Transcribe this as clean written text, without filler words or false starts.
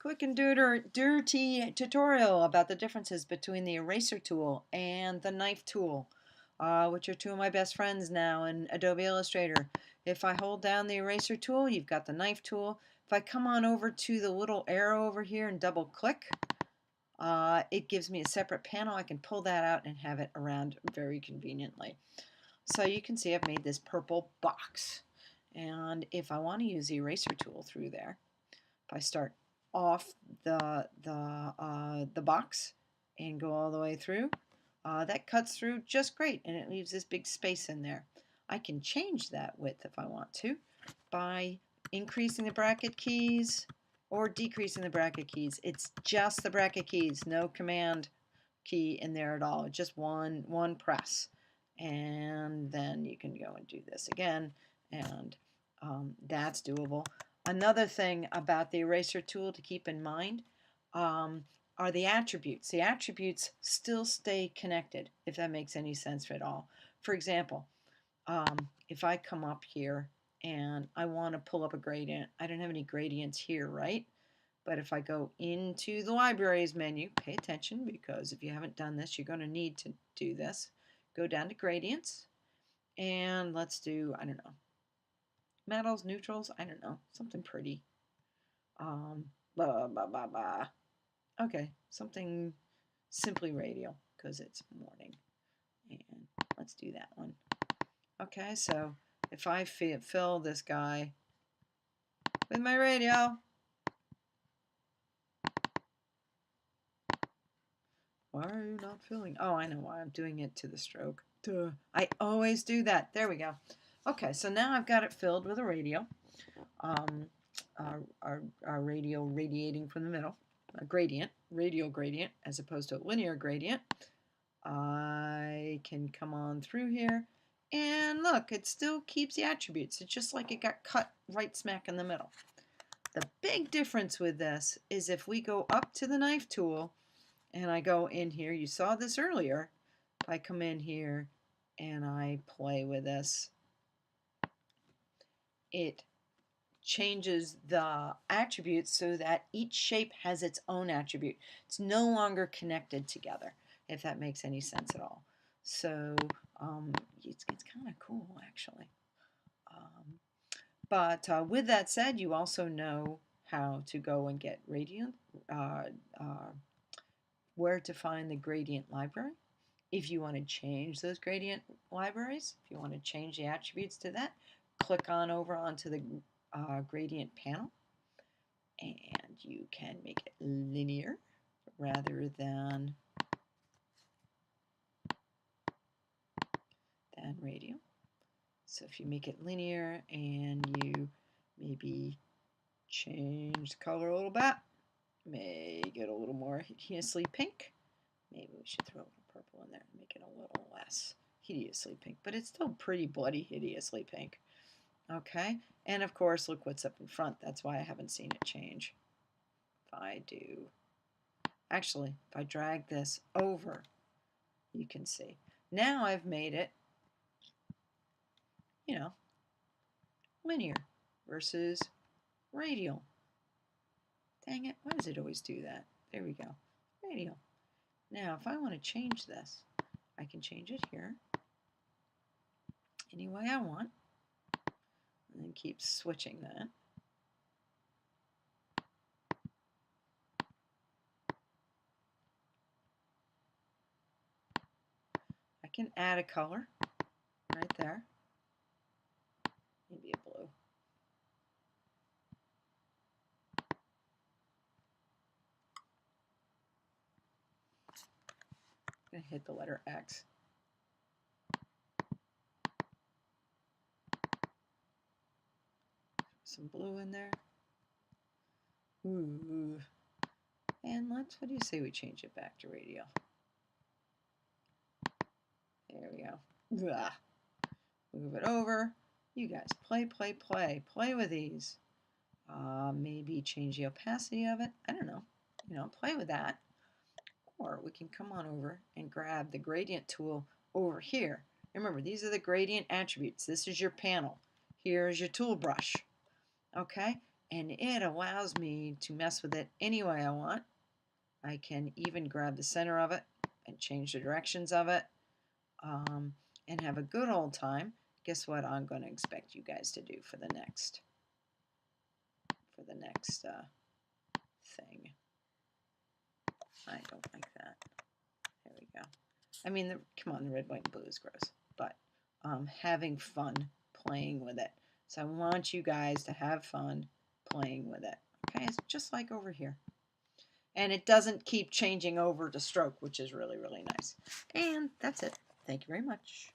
Quick and dirty tutorial about the differences between the eraser tool and the knife tool, which are two of my best friends now in Adobe Illustrator. If I hold down the eraser tool, you've got the knife tool. If I come on over to the little arrow over here and double click, it gives me a separate panel. I can pull that out and have it around very conveniently. So you can see I've made this purple box. And if I want to use the eraser tool through there, if I start off the box and go all the way through, that cuts through just great, and it leaves this big space in there. I can change that width if I want to by increasing the bracket keys or decreasing the bracket keys. It's just the bracket keys, no command key in there at all, just one press. And then you can go and do this again, and that's doable. Another thing about the eraser tool to keep in mind are the attributes. The attributes still stay connected, if that makes any sense at all. For example, if I come up here and I want to pull up a gradient, I don't have any gradients here, right? But if I go into the libraries menu, pay attention, because if you haven't done this, you're going to need to do this. Go down to gradients, and let's do, I don't know, metals, neutrals, I don't know, something pretty. Blah, blah, blah, blah. Okay, something simply radial, because it's morning. And let's do that one. Okay, so if I fill this guy with my radial, why are you not filling? Oh, I know why. I'm doing it to the stroke. Duh. I always do that. There we go. Okay, so now I've got it filled with a radial. Our radial radiating from the middle. A gradient, radial gradient, as opposed to a linear gradient. I can come on through here, and look, it still keeps the attributes. It's just like it got cut right smack in the middle. The big difference with this is if we go up to the knife tool, and I go in here, you saw this earlier, if I come in here and I play with this, it changes the attributes so that each shape has its own attribute. It's no longer connected together, if that makes any sense at all. So it's kind of cool, actually. But with that said, you also know how to go and get gradient, where to find the gradient library. If you want to change those gradient libraries, if you want to change the attributes to that, click on over onto the gradient panel, and you can make it linear rather than radial. So if you make it linear and you maybe change the color a little bit, make it a little more hideously pink. Maybe we should throw a little purple in there and make it a little less hideously pink, but it's still pretty bloody hideously pink. Okay, and of course, look what's up in front. That's why I haven't seen it change. If I do, actually, if I drag this over, you can see. Now I've made it, you know, linear versus radial. Dang it, why does it always do that? There we go, radial. Now, if I want to change this, I can change it here any way I want, and then keep switching that. I can add a color right there, maybe a blue. I'm going to hit the letter X. Some blue in there. Ooh. And what do you say we change it back to radial? There we go. Blah. Move it over. You guys play, play, play. Play with these. Maybe change the opacity of it. I don't know. Play with that. Or we can come on over and grab the gradient tool over here. Remember, these are the gradient attributes. This is your panel. Here's your tool brush. Okay? and it allows me to mess with it any way I want. I can even grab the center of it and change the directions of it, and have a good old time. Guess what I'm going to expect you guys to do for the next thing. I don't like that. There we go. I mean, come on, the red, white, and blue is gross, but having fun playing with it. So I want you guys to have fun playing with it. Okay, it's just like over here. And it doesn't keep changing over to stroke, which is really, really nice. And that's it. Thank you very much.